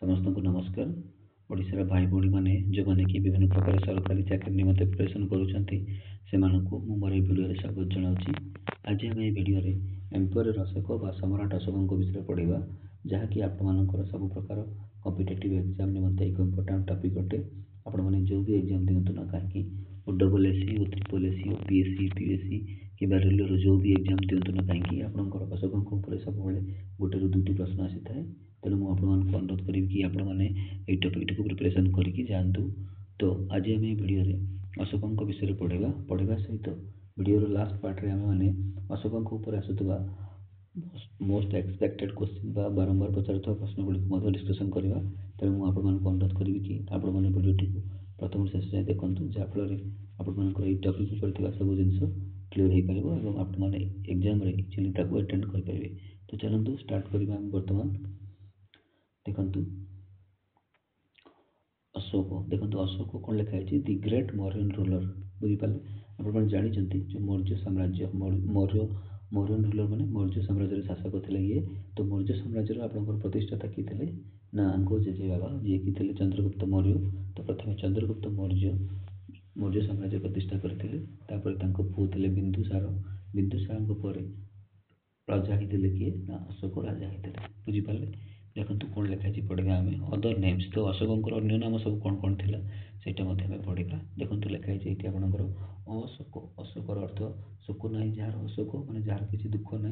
समस्त को नमस्कार। ओडिशार भाई भौणी मैंने जो मैंने कि विभिन्न प्रकार सरकारी चाकरी निमंते प्रिपरेशन करूँ मोर भिडियो स्वागत जनाऊँगी। आज आम भिडियो एम्पायर अशोक व सम्राट अशोक विषय पढ़ा जहाँकि आपंकर सब प्रकार कॉम्पिटिटिव एग्जाम निमंते एक इंपोर्टेंट टॉपिक अटे। आपण मैंने जो भी एग्जाम दिंतु ना कहीं OSSC OSSC OPSC PSC कि रेलवे जो भी एग्जाम दिंतु ना कहीं आपंकर अशोक सब गोटे रु दुईटी प्रश्न आसी था। तेणु मुझे अनुरोध करी कि आपने टॉपिक टी प्रिपरेशन करके जातु। तो आज आम भिडियो अशोक विषय पढ़ा सहित भिडियो लास्ट पार्ट आम मैंने अशोक आसुवा मोस्ट एक्सपेक्टेड क्वेश्चन बारंबार पचार प्रश्न गुड़िक डिस्कसन करवा। तेणु मुझे अनुरोध करी कि आपने भिडियोटी प्रथम शेष जाए देखूँ जहाँफल आपंकर टॉपिक पर सब जिन क्लीयर हो पार और आपने एग्जाम एक्चुअली अटेंड करेंगे। तो चलते स्टार्ट करवा। बर्तमान देखु अशोक देखो अशोक कौन लिखाई दि ग्रेट मौर्यन रूलर बुझीपारे। आप जानते जो मौर्य साम्राज्य मौर्यन रूलर मैंने मौर्य साम्राज्य शासक थे ये। तो मौर्य साम्राज्य आपंकर प्रतिष्ठाता किए थे ना आंको जेजे बाबा जी की थे चंद्रगुप्त मौर्य। तो प्रथम चंद्रगुप्त मौर्य साम्राज्य प्रतिष्ठा करते पुओ थे बिंदुसार। बिंदुसार राजा ही किए ना अशोक राजा ही बुझीपारे। देखो कौन लिखाई पढ़ा आम अदर नेम्स। तो अशोक अन्य नाम सब कौन कौन थी सेटा पढ़ा। देखो लिखाई ये आपंकर अशोक अशोकर अर्थ शोक ना जार अशोक मैंने जार किसी दुख ना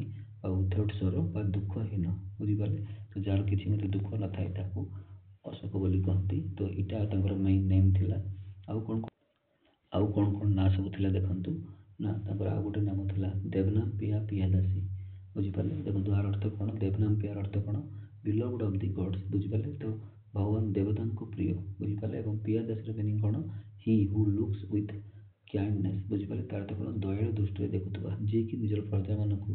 विदाउट सरो दुखहीन बुझीपारे। तो जार किसी दुख न था अशोक बोली कहती। तो यहाँ मेन नेम थी। आउ कौन कौन ना सब थी देखु ना आउ गोटे नाम था देवनाम पिया पियादासी बुझीपारे। देखो यार अर्थ कौन देवनाम पियार अर्थ कौन बिलव्ड ऑफ द गॉड्स बुझीपारे। तो भगवान देवता को प्रिय बुझीपारे। और पियादासी मीनिंग कौन he who looks with kindness बुझीपारे। तार अर्थ कौन दयालु दृष्टि देखुवा जी कि निजर प्रजा मानक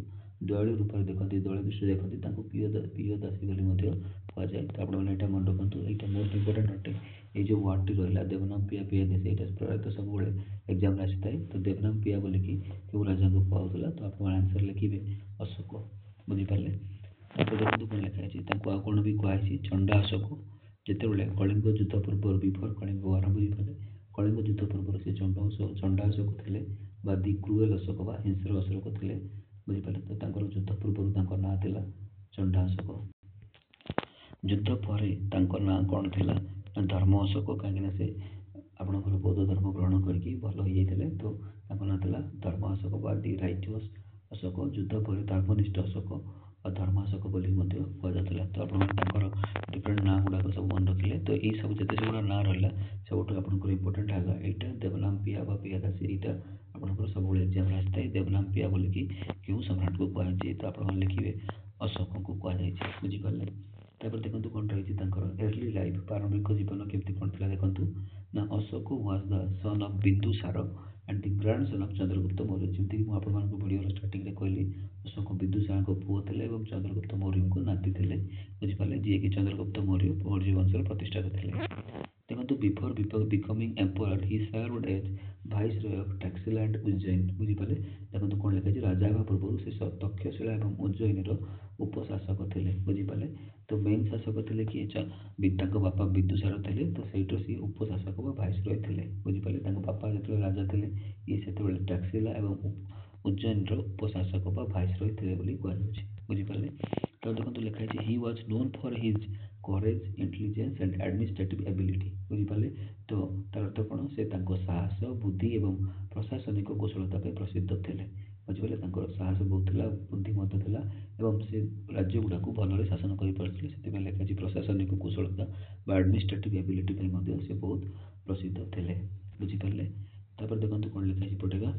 दयालु रूप से देखते दयालु दृष्टि देखते पियदासी कहुए। तो आपने मन रखु यहाँ मोस्ट इंपोर्टेंट अटे ये जो वर्ड टी रहा देवनाम पिया पियादासी यहाँ प्रायतः सब एग्जाम आसी थाए। तो देवनाम पिया बोलिकी क्यों राजा को कहला। तो आप आंसर लिखे अशोक बुझीपारे। तो देखो कौन लिखाई आ कौन भी कहुई चंडा अशोक जिते कलिंग युद्ध पूर्व बिफोर कलिंग वार बुझीपारे। कलिंग युद्ध पूर्व से चंडा अशोक थे दि क्रुएल अशोक हिंसर अशोक थे बुझीपारे। तो युद्ध पूर्व ना था चंडा अशोक। युद्ध पर ना कौन थी धर्म अशोक कहीं से आपंकर बौद्ध धर्म ग्रहण करके भल हो जाते। तो ना था धर्म अशोक दि राइटियस अशोक। युद्ध पर धर्मनिष्ठ अशोक और धर्म अशोक बोली कहला। तो आप डिफरेंट ना गुड़ाक सब मन रखिले। तो ये सब जिते सब ना रहा सब आपंकर इंपोर्टेंट है यहाँ देवनाम पिया पियादासी यहाँ आपंकर सब एग्जाम आसता है। देवनाम पिया बोलिकी क्यों सम्राट को कहुए। तो आप लिखे अशोक को कहुई बुझीपारे। तापर देखो कौन रही अर्ली लाइफ प्रारंभिक जीवन केमती कौन था देखु ना Ashoka was the son of Bindusara and the grandson of Chandragupta Maurya. जमीक मुझे भिडियो स्टार्टिंग में कहली अशोक बिंदुसार को पुओ थे और चंद्रगुप्त मौर्य को नाती थे बुझीपारे जी कि चंद्रगुप्त मौर्य मौर्य वंशर प्रतिष्ठाता थे। देखो before becoming empire he served as viceroy of Taxila and Ujjain बुझीपारे। देखो कौन लिखाई राजा हाँ पूर्व से तक्षशिला और उज्जैन उपशासक थे बुझीपारे। तो मेन शासक थे किए बापा बिंदुसार थे। तो सहीठू सी उपशासक वाइसरॉय थे बुझीपारे। बापा जो राजा थे ये से टैक्सिला और उज्जैन उपशासक वाइसरॉय थे कहुए बुझीपारे। तो देखो लिखाई he was known for his courage intelligence and administrative ability बुझीपारे। तो तार अर्थ कौन से साहस बुद्धि और प्रशासनिक कुशलता प्रसिद्ध थे बुझीपारे। साहस बहुत था बुद्धि था और से राज्य गुड़ा भल शासन कर लिखाई प्रशासनिक कुशलता एडमिनिस्ट्रेटिव एबिलिटी से बहुत प्रसिद्ध थे बुझीपारे। तापर देखो कौन लिखाई पढ़ेगा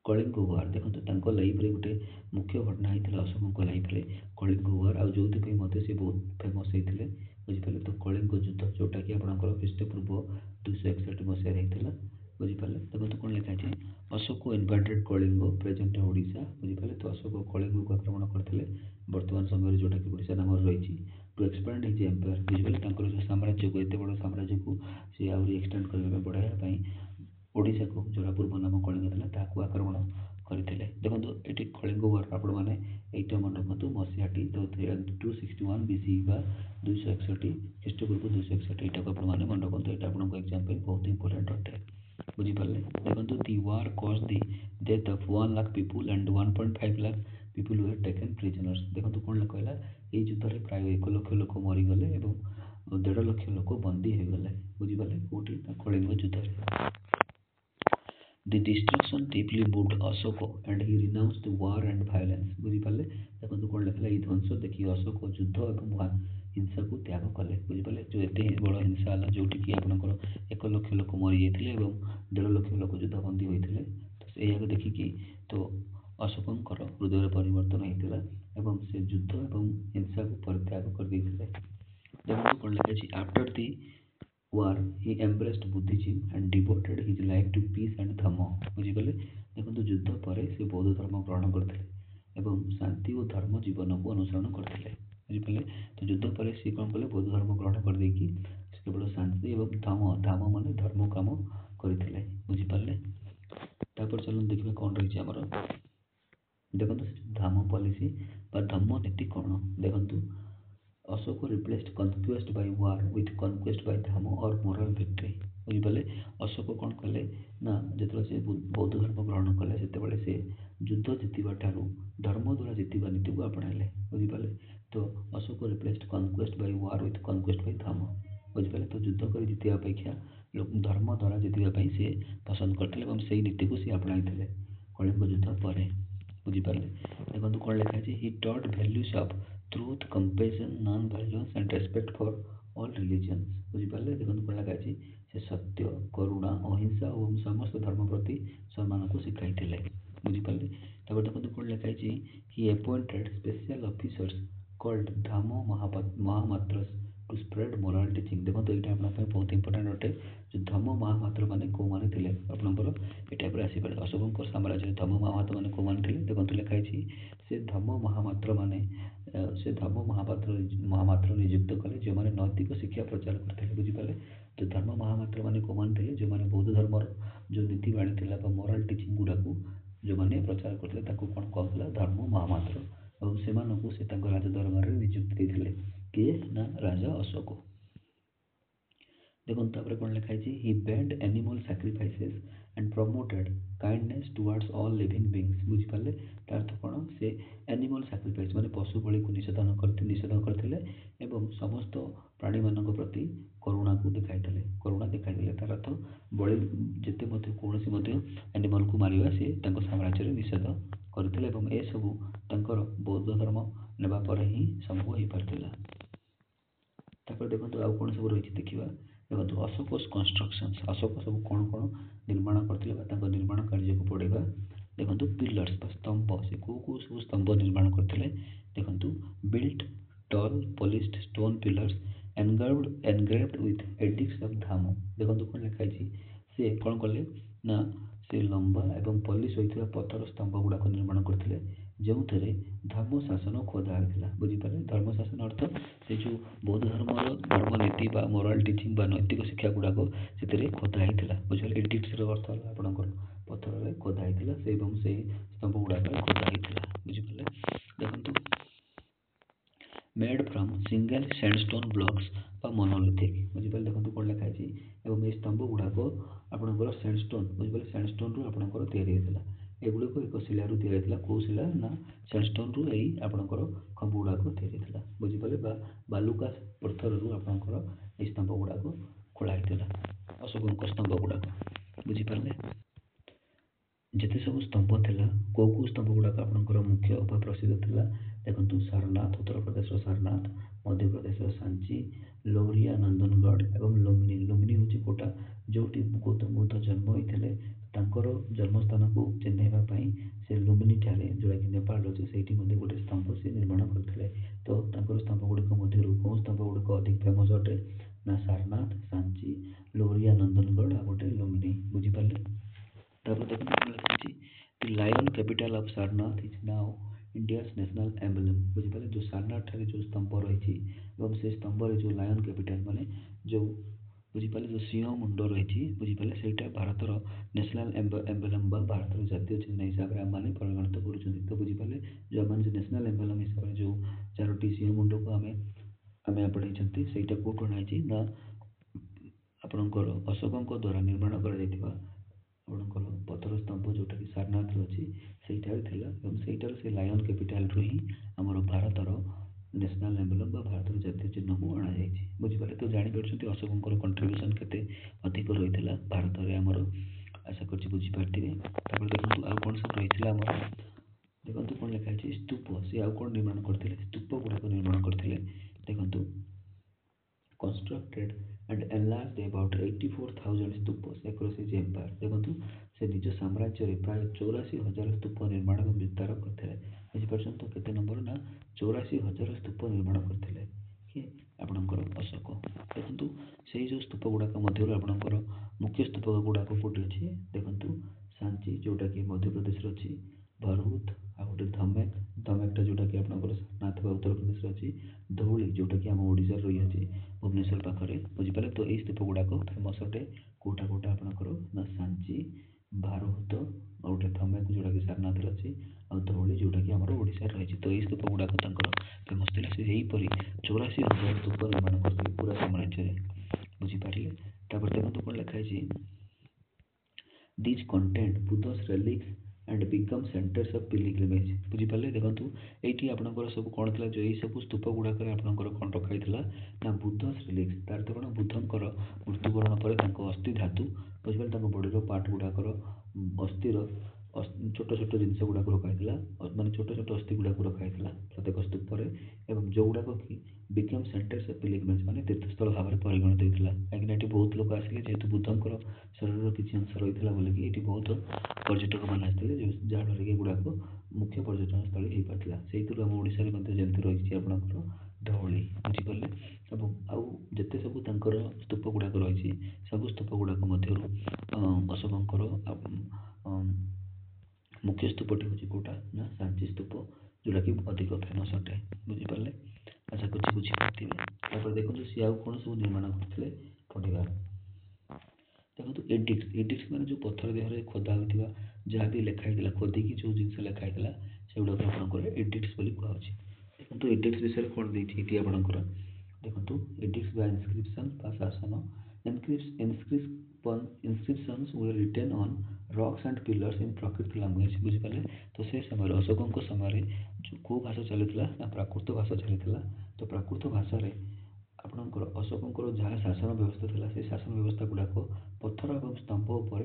कलिंग वार। देखो लाइफ रे गोटे मुख्य घटना होता अशोक लाइफ रे कलिंग वार आ जो से बहुत फेमस होते बुझीपारे। तो कलिंग युद्ध जोटा कि आपंकर ख्रीष्टपूर्व 261 मसीह होता बुझीपारे। देखो कौन लिखाई अशोक इनवाडेड कलिंग प्रेजेंट ओडिशा बुझीपारे। तो अशोक कलिंग को आक्रमण करते बर्तमान समय जोटा कि ओडिशा नाम रही टू एक्सपैंड हिज एम्पायर बुझीपारे। जो साम्राज्य को एत बड़ साम्राज्य को सी आउरी एक्सटेंड करने बढ़ाया ओडिशा को जोड़ा पूर्व नाम कलिंग था आक्रमण କରିଥିଲେ। ଦେଖନ୍ତୁ ଏଠି କଳିଙ୍ଗ ୱାର ଆପଣମାନେ ଏଇଟା ମନେ ରଖନ୍ତୁ ମସିହାଟି 261 BC ବା 261 ଖ୍ରୀଷ୍ଟପୂର୍ବ 261 ଏଇଟାକୁ ଆପଣମାନେ ମନେ ରଖନ୍ତୁ। ଏଇଟା ଆପଣଙ୍କ ଏକ୍ଜାମ ପାଇଁ ବହୁତ ଇମ୍ପୋର୍ଟାଣ୍ଟ ଅଟେ। ବୁଝିପାରିଲେ। ଦେଖନ୍ତୁ the war cause the death of 1 lakh people and 1.5 lakh people were taken prisoners. ଦେଖନ୍ତୁ କ'ଣ କହିଲା, ଏଇ ଯୁଦ୍ଧରେ ପ୍ରାୟ 1 ଲକ୍ଷ ଲୋକ ମରିଗଲେ ଏବଂ 1.5 ଲକ୍ଷ ଲୋକ ବନ୍ଦୀ ହୋଇଗଲେ। ବୁଝିପାରିଲେ, କୋଉଠି ନା କଳିଙ୍ଗ ଯୁଦ୍ଧରେ। The destruction deeply moved Ashoka and he renounced war and violence। ବୁଝିପାରିଲେ। ଦେଖନ୍ତୁ କ'ଣ ଲେଖିଲା, ଏଇ ଧ୍ୱଂସ ଦେଖି ଅଶୋକ ଯୁଦ୍ଧ ଏବଂ ହିଂସାକୁ ତ୍ୟାଗ କଲେ। ବୁଝିପାରିଲେ, ଯେଉଁ ଏତେ ବଡ଼ ହିଂସା ହେଲା ଯେଉଁଠିକି ଆପଣଙ୍କର 1 ଲକ୍ଷ ଲୋକ ମରିଯାଇଥିଲେ ଏବଂ 1.5 ଲକ୍ଷ ଲୋକ ଯୁଦ୍ଧବନ୍ଦୀ ହୋଇଥିଲେ। ତ ଏହାକୁ ଦେଖିକି ତ ଅଶୋକଙ୍କର ହୃଦୟରେ ପରିବର୍ତ୍ତନ ହେଇଥିଲା ଏବଂ ସେ ଯୁଦ୍ଧ ଏବଂ ହିଂସାକୁ ପରିତ୍ୟାଗ କରିଦେଇଥିଲେ। ଦେଖନ୍ତୁ କ'ଣ ଲେଖାଯାଇଛି, after the war he embraced Buddhism and devoted his life to peace and dhamma। ବୁଝିପାରିଲେ। ଦେଖନ୍ତୁ ଯୁଦ୍ଧ ପରେ ସେ ବୌଦ୍ଧ ଧର୍ମ ଗ୍ରହଣ କରିଥିଲେ ଏବଂ ଶାନ୍ତି ଓ ଧର୍ମ ଜୀବନକୁ ଅନୁସରଣ କରିଥିଲେ। ବୁଝିପାରିଲେ। ତ ଯୁଦ୍ଧ ପରେ ସେ କ'ଣ କଲେ, ବୌଦ୍ଧ ଧର୍ମ ଗ୍ରହଣ କରିଦେଇକି ସେ କେବଳ ଶାନ୍ତି ଏବଂ ଧାମ ମାନେ ଧର୍ମ କାମ କରିଥିଲେ। ବୁଝିପାରିଲେ। ତାପରେ ଚାଲନ୍ତୁ ଦେଖିବା କ'ଣ ରହିଛି ଆମର। ଦେଖନ୍ତୁ ଧାମ ପଲିସି ବା ଧମ୍ମ ନୀତି କ'ଣ। ଦେଖନ୍ତୁ Ashok replaced conquest by war with conquest by dhamma or moral victory। ବୁଝିପାରିଲେ। ଅଶୋକ କ'ଣ କଲେ ନା, ଯେତେବେଳେ ସେ ବୌଦ୍ଧ ଧର୍ମ ଗ୍ରହଣ କଲେ ସେତେବେଳେ ସେ ଯୁଦ୍ଧ ଜିତିବା ଠାରୁ ଧର୍ମ ଦ୍ୱାରା ଜିତିବା ନୀତିକୁ ଆପଣାଇଲେ। ବୁଝିପାରିଲେ। ତ Ashok replaced conquest by war with conquest by dhamma। ବୁଝିପାରିଲେ। ତ ଯୁଦ୍ଧ କରି ଜିତିବା ଅପେକ୍ଷା ଧର୍ମ ଦ୍ୱାରା ଜିତିବା ପାଇଁ ସେ ପସନ୍ଦ କରିଥିଲେ ଏବଂ ସେଇ ନୀତିକୁ ସେ ଆପଣାଇଥିଲେ କଳିଙ୍ଗ ଯୁଦ୍ଧ ପରେ। ବୁଝିପାରିଲେ। ଦେଖନ୍ତୁ କ'ଣ ଲେଖା ଅଛି, he taught values of truth, compassion, non-violence and respect for all religions। ବୁଝିପାରିଲେ। ଦେଖନ୍ତୁ କ'ଣ ଲେଖା ଅଛି, ସେ ସତ୍ୟ, କରୁଣା, ଅହିଂସା ଏବଂ ସମସ୍ତ ଧର୍ମ ପ୍ରତି ସମ୍ମାନକୁ ଶିଖାଇଥିଲେ। ବୁଝିପାରିଲେ। ତାପରେ ଦେଖନ୍ତୁ କ'ଣ ଲେଖା ହେଇଛି, he appointed special officers called Dham ମହାମାତ୍ରସ୍ to spread moral teaching। ଦେଖନ୍ତୁ ଏଇଟା ଆପଣଙ୍କ ପାଇଁ ବହୁତ ଇମ୍ପୋର୍ଟାଣ୍ଟ ଅଟେ। ଯେଉଁ ଧମ ମହାମାତ୍ର ମାନେ କେଉଁମାନେ ଥିଲେ ଆପଣଙ୍କର ଏଇଟା ଉପରେ ଆସିପାରେ। ଅଶୋକଙ୍କ ସାମ୍ରାଜ୍ୟରେ ଧମ ମହାମାତ୍ର ମାନେ କେଉଁମାନେ ଥିଲେ। ଦେଖନ୍ତୁ ଲେଖା ହେଇଛି, ସେ ଧମ ମହାମାତ୍ର ମାନେ ସେ ଧର୍ମ ମହାମାତ୍ର ନିଯୁକ୍ତ କଲେ ଯେଉଁମାନେ ନୈତିକ ଶିକ୍ଷା ପ୍ରଚାର କରିଥିଲେ। ବୁଝିପାରିଲେ। ତ ଧର୍ମ ମହାମାତ୍ର ମାନେ କେଉଁମାନେ ଥିଲେ, ଯେଉଁମାନେ ବୌଦ୍ଧ ଧର୍ମର ଯେଉଁ ନୀତି ବାଣୀ ଥିଲା ବା ମୋରାଲ ଟିଚିଂ ଗୁଡ଼ାକୁ ଯେଉଁମାନେ ପ୍ରଚାର କରିଥିଲେ ତାକୁ କ'ଣ କହୁଥିଲା, ଧର୍ମ ମହାମାତ୍ର। ଏବଂ ସେମାନଙ୍କୁ ସେ ତାଙ୍କ ରାଜ ଦରବାରରେ ନିଯୁକ୍ତି ଦେଇଥିଲେ। କିଏ ନା ରାଜା ଅଶୋକ। ଦେଖନ୍ତୁ ତାପରେ କ'ଣ ଲେଖା ହେଇଛି, he banned animal sacrifices and promoted kindness towards all living beings। ବୁଝିପାରିଲେ। ତା ଅର୍ଥ କ'ଣ, ସେ ଆନିମାଲ ସାକ୍ରିଫାଇସ୍ ମାନେ ପଶୁ ବଳିକୁ ନିଷେଧ କରିଥିଲେ ଏବଂ ସମସ୍ତ ପ୍ରାଣୀମାନଙ୍କ ପ୍ରତି କରୁଣା ଦେଖାଇଥିଲେ। ତାର ଅର୍ଥ ବଳି ଯେତେ ମଧ୍ୟ କୌଣସି ମଧ୍ୟ ଆନିମାଲକୁ ମାରିବା ସେ ତାଙ୍କ ସାମ୍ରାଜ୍ୟରେ ନିଷେଧ କରିଥିଲେ ଏବଂ ଏସବୁ ତାଙ୍କର ବୌଦ୍ଧ ଧର୍ମ ନେବା ପରେ ହିଁ ସମ୍ଭବ ହୋଇପାରିଥିଲା। ତାପରେ ଦେଖନ୍ତୁ ଆଉ କ'ଣ ସବୁ ରହିଛି ଦେଖିବା। ଦେଖନ୍ତୁ ଅଶୋକସ୍ କନଷ୍ଟ୍ରକ୍ସନ୍ସ, ଅଶୋକ ସବୁ କ'ଣ ନିର୍ମାଣ କରିଥିଲେ ବା ତାଙ୍କ ନିର୍ମାଣ କାର୍ଯ୍ୟକୁ ପଡ଼ିବା। ଦେଖନ୍ତୁ ପିଲର୍ସ ବା ସ୍ତମ୍ଭ, ସେ କେଉଁ ସବୁ ସ୍ତମ୍ଭ ନିର୍ମାଣ କରିଥିଲେ। ଦେଖନ୍ତୁ built tall polished stone pillars engraved with edicts of Dhamma. ଦେଖନ୍ତୁ କ'ଣ ଲେଖା ହେଇଛି, ସେ କ'ଣ କଲେ ନା ସେ ଲମ୍ବା ଏବଂ ପଲିସ୍ ହୋଇଥିବା ପଥର ସ୍ତମ୍ଭ ଗୁଡ଼ାକ ନିର୍ମାଣ କରିଥିଲେ ଯେଉଁଥିରେ ଧର୍ମ ଶାସନ ଖୋଦା ହୋଇଥିଲା। ବୁଝିପାରିଲେ। ଧର୍ମ ଶାସନ ଅର୍ଥ ସେ ଯେଉଁ ବୌଦ୍ଧ ଧର୍ମର ଧର୍ମନୀତି ବା ମୋରାଲ ଟିଚିଂ ବା ନୈତିକ ଶିକ୍ଷା ଗୁଡ଼ାକ ସେଥିରେ ଖୋଦା ହେଇଥିଲା। ବୁଝିପାରିଲେ। ଏଡିକ୍ଟର ଅର୍ଥ ହେଲା ଆପଣଙ୍କର ପଥରରେ ଖୋଦା ହେଇଥିଲା ସେ ଏବଂ ସେଇ ସ୍ତମ୍ଭ ଗୁଡ଼ାକରେ ଖୋଦା ହେଇଥିଲା। ବୁଝିପାରିଲେ। ଦେଖନ୍ତୁ made from single sandstone blocks ବା monolithic। ବୁଝିପାରିଲେ। ଦେଖନ୍ତୁ କ'ଣ ଲେଖା ହେଇଛି, ଏବଂ এই ସ୍ତମ୍ଭ ଗୁଡ଼ାକ ଆପଣଙ୍କର ସ୍ୟାଣ୍ଡଷ୍ଟୋନ୍, ବୁଝିପାରିଲେ, ସ୍ୟାଣ୍ଡଷ୍ଟୋନ୍ରୁ ଆପଣଙ୍କର ତିଆରି ହେଇଥିଲା। ଏଗୁଡ଼ିକ ଏକ ଶିଳାରୁ ତିଆରି ହେଇଥିଲା। କେଉଁ ଶିଳା ନା ସ୍ୟାଣ୍ଡଷ୍ଟୋନ୍ରୁ ଏଇ ଆପଣଙ୍କର ଖମ୍ବ ଗୁଡ଼ାକ ତିଆରି ହେଇଥିଲା। ବୁଝିପାରିଲେ। ବା ବାଲୁକା ପଥରରୁ ଆପଣଙ୍କର ଏଇ ସ୍ତମ୍ଭ ଗୁଡ଼ାକ ଖୋଳା ହେଇଥିଲା, ଅଶୋକଙ୍କ ସ୍ତମ୍ଭ ଗୁଡ଼ାକ। ବୁଝିପାରିଲେ। ଯେତେ ସବୁ ସ୍ତମ୍ଭ ଥିଲା, କେଉଁ ସ୍ତମ୍ଭ ଗୁଡ଼ାକ ଆପଣଙ୍କର ମୁଖ୍ୟ ବା ପ୍ରସିଦ୍ଧ ଥିଲା। ଦେଖନ୍ତୁ ସାରନାଥ, ଉତ୍ତରପ୍ରଦେଶର ସାରନାଥ, ମଧ୍ୟପ୍ରଦେଶର ସାଞ୍ଚି, ଲୌରିଆ ନନ୍ଦନଗଡ଼ ଏବଂ ଲୁମ୍ବିନି। ଲୁମ୍ବିନି ହେଉଛି କୋଉଟା, ଯେଉଁଠି ଗୌତମ ବୁଦ୍ଧ ଜନ୍ମ ହୋଇଥିଲେ ତାଙ୍କର ଜନ୍ମସ୍ଥାନକୁ ଚିହ୍ନାଇବା ପାଇଁ ସେ ଲୁମ୍ବିନି ଠାରେ ଯେଉଁଟାକି ନେପାଳ ଅଛି ସେଇଠି ମଧ୍ୟ ଗୋଟେ ସ୍ତମ୍ଭ ସେ ନିର୍ମାଣ କରିଥିଲେ। ତ ତାଙ୍କର ସ୍ତମ୍ଭ ଗୁଡ଼ିକ ମଧ୍ୟରୁ କେଉଁ ସ୍ତମ୍ଭ ଗୁଡ଼ିକ ଅଧିକ ଫେମସ୍ ଅଟେ ନା ସାରନାଥ, ସାଞ୍ଚି, ଲୌରିଆ ନନ୍ଦନଗଡ଼ ଆଉ ଗୋଟେ ଲୁମ୍ବିନି। ବୁଝିପାରିଲେ। ତାପରେ ଦେଖନ୍ତୁ କ'ଣ ଲେଖାଯାଇଛି, the lion capital of Sarnath is now India's national emblem. ବୁଝିପାରିଲେ। ଯେଉଁ ସାରନାଥ ଠାରେ ଯେଉଁ ସ୍ତମ୍ଭ ରହିଛି ଏବଂ ସେ ସ୍ତମ୍ଭରେ ଯେଉଁ ଲାୟନ କ୍ୟାପିଟାଲ ମାନେ ଯେଉଁ बुझीपारे जो सिंह मुंड रही बुझीपारे से भारतर नेशनल एम्बलम भारतर जातीय चिन्ह हिसाब से आम परिगणित करुँच तो बुझीपारे जो आम नेशनल एम्बलम हिसाब से जो 4टी सिंह मुंड को आम आपणाई से कौटू अणाई ना आपणकर अशोकों द्वारा निर्माण कर ଆପଣଙ୍କର ପଥର ସ୍ତମ୍ଭ ଯେଉଁଟାକି ସାରନାଥରେ ଅଛି ସେଇଠାରେ ଥିଲା ଏବଂ ସେଇଟାର ସେ ଲାୟନ କ୍ୟାପିଟାଲରୁ ହିଁ ଆମର ଭାରତର ନ୍ୟାସନାଲ୍ ଏମ୍ବଲମ୍ ବା ଭାରତର ଜାତୀୟ ଚିହ୍ନକୁ ଅଣାଯାଇଛି ବୁଝିପାରିଲେ ତ ଜାଣିପାରୁଛନ୍ତି ଅଶୋକଙ୍କର କଣ୍ଟ୍ରିବ୍ୟୁସନ୍ କେତେ ଅଧିକ ରହିଥିଲା ଭାରତରେ ଆମର ଆଶା କରୁଛି ବୁଝିପାରିଥିବେ ତାପରେ ଦେଖନ୍ତୁ ଆଉ କ'ଣ ସବୁ ରହିଥିଲା ଆମର ଦେଖନ୍ତୁ କ'ଣ ଲେଖା ହେଇଛି ସ୍ତୂପ ସେ ଆଉ କ'ଣ ନିର୍ମାଣ କରିଥିଲେ ସ୍ତୂପ ଗୁଡ଼ାକ ନିର୍ମାଣ କରିଥିଲେ ଦେଖନ୍ତୁ constructed and enlarged about 84,000 stupas across his empire ଦେଖନ୍ତୁ ସେ ନିଜ ସାମ୍ରାଜ୍ୟରେ ପ୍ରାୟ 84,000 ସ୍ତୂପ ନିର୍ମାଣ ଏବଂ ବିସ୍ତାର କରିଥିଲେ ବୁଝିପାରୁଛନ୍ତି ତ କେତେ ନମ୍ବର ନା 84,000 ସ୍ତୂପ ନିର୍ମାଣ କରିଥିଲେ କିଏ ଆପଣଙ୍କର ଅଶୋକ ଦେଖନ୍ତୁ ସେଇ ଯେଉଁ ସ୍ତୂପ ଗୁଡ଼ାକ ମଧ୍ୟରୁ ଆପଣଙ୍କର ମୁଖ୍ୟ ସ୍ତୂପ ଗୁଡ଼ାକ କେଉଁଠି ଅଛି ଦେଖନ୍ତୁ ସାଞ୍ଚି ଯେଉଁଟାକି ମଧ୍ୟପ୍ରଦେଶରେ ଅଛି ଭରହୁତ ଆଉ ଗୋଟେ ଧମେକଟା ଯେଉଁଟାକି ଆପଣଙ୍କର ସାରନାଥ ବା ଉତ୍ତରପ୍ରଦେଶରେ ଅଛି ଧଉଳି ଯେଉଁଟାକି ଆମ ଓଡ଼ିଶାରେ ରହିଅଛି भुवनेश्वर पाखे बुझीपारे तो यही स्तूप गुड़ाक फेमस अटे कौटा कौटा आपंकर ना सांची भारहुत और गोटे धमेक जोटा कि सारनाथ अच्छी और धौली जोटा कि आम ओडिशा रही तो यही स्तूप गुड़ाक फेमस थी से यहीपरी 84,000 स्तूप निर्माण करते पूरा साम्राज्य बुझीपारे देखो कौन लिखाई these contain Buddha's relics and become centres of pilgrimage बुझीपारे देखो ये आपंकर सब कौन था जो यही सब स्तूप गुड़ाक आपंकर कौन रखाई ना बुद्धस रिलिक्स तार तो कौन बुद्धंकर मृत्युवरण पर अस्थि धातु बुझे बॉडीर पार्ट गुड़ाकर अस्थिर छोट छोट जिनस गुड़ाक रखाई माने छोट छोट अस्थि गुड़ाक रखाई प्रत्येक स्तूपर एवं जो गुड़ाक कि बिकम सेंटर्स ऑफ पिलग्रिमेज माने तीर्थस्थल भाव में परिगणित होता कहीं ये बहुत लोग आसिले जेहेतु बुद्धंकर शरीर किसी अंश रही है ये बहुत पर्यटक मैंने आते जहाँफल कि गुड़ाक मुख्य पर्यटन स्थल हो पाता से आम ओडिशा जमी रही आपंकर धौली बुझीपारे ଏବଂ ଆଉ ଯେତେ ସବୁ ତାଙ୍କର ସ୍ତୂପ ଗୁଡ଼ାକ ରହିଛି ସବୁ ସ୍ତୂପ ଗୁଡ଼ାକ ମଧ୍ୟରୁ ଅଶୋକଙ୍କର ମୁଖ୍ୟ ସ୍ତୂପଟି ହେଉଛି କେଉଁଟା ନା ସାଞ୍ଚି ସ୍ତୂପ ଯେଉଁଟାକି ଅଧିକ ଫେମସ୍ ଅଟେ ବୁଝିପାରିଲେ ଆଶା କରୁଛି ବୁଝିପାରିଥିବେ ତାପରେ ଦେଖନ୍ତୁ ସିଏ ଆଉ କ'ଣ ସବୁ ନିର୍ମାଣ କରିଥିଲେ ପଢ଼ିବା ଦେଖନ୍ତୁ ଏଡିକ୍ସ ମାନେ ଯେଉଁ ପଥର ଦେହରେ ଖୋଦା ହୋଇଥିବା ଯାହା ବି ଲେଖା ହେଇଥିଲା ଖୋଦିକି ଯେଉଁ ଜିନିଷ ଲେଖା ହେଇଥିଲା ସେଗୁଡ଼ାକ ଆପଣଙ୍କର ଏଡିକ୍ସ ବୋଲି କୁହାଯାଉଛି ଦେଖନ୍ତୁ ଏଡିକ୍ସ ବିଷୟରେ କ'ଣ ଦେଇଛି ଏଠି ଆପଣଙ୍କର देखो एडिक्स बा इनस्क्रिप्शन बा शासन inscriptions were written on rocks and pillars in Prakrit language बुझीपारे तो से समय अशोकों समय जो कौ भाषा चलता ना प्राकृत भाषा चलता तो प्राकृत भाषा आपणकर अशोकों जहाँ शासन व्यवस्था था से शासन व्यवस्था गुड़ाक पत्थर और स्तंभ उपर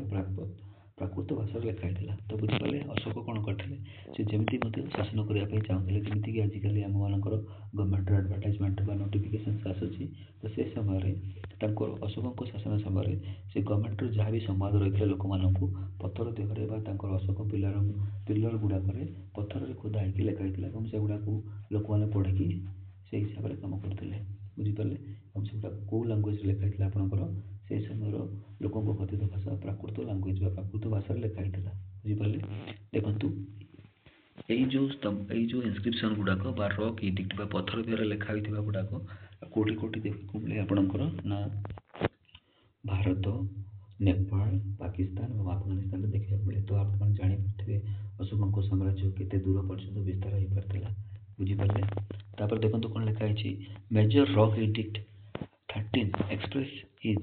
प्राकृत भाषा लिखाई तो बुझीपारे अशोक कौन करते से जमी शासन करने चाहूँगे जमीक आजिकल आम मानकर गवर्नमेंट एडवर्टाइजमेंट बा नोटिफिकेशन आसूँ तो से समय अशोकों शासन समय से गवर्नमेंट जहाँ भी संवाद रही है लोक मानक पत्थर देहरे अशोक पिलर गुड़ाक पत्थर खोदा होकर लिखाई से गुड़ाक लोक मैंने पढ़ी से हिसाब से कम करते बुझीपारे और से गुड़ा कौ लांगुएज लिखाई आपंकर से समय लोकों कथित भाषा प्राकृत लांगुएज प्राकृत भाषा लिखाई बुझीपारे देखु जो इनस्क्रिप्शन गुड़ाक बा रॉक एडिक्ट बा पत्थर द्वारा लिखाई गुड़ाक कौटी कौटी देखा मिले आपंकर ना भारत नेपाल पाकिस्तान और अफगानिस्तान देखा मिले तो आप जापारे अशोकों साम्राज्य केते दूर पर्यटन विस्तार हो पाता बुझीपारे तापर देखो कौन लिखाई major rock edict 13 expresses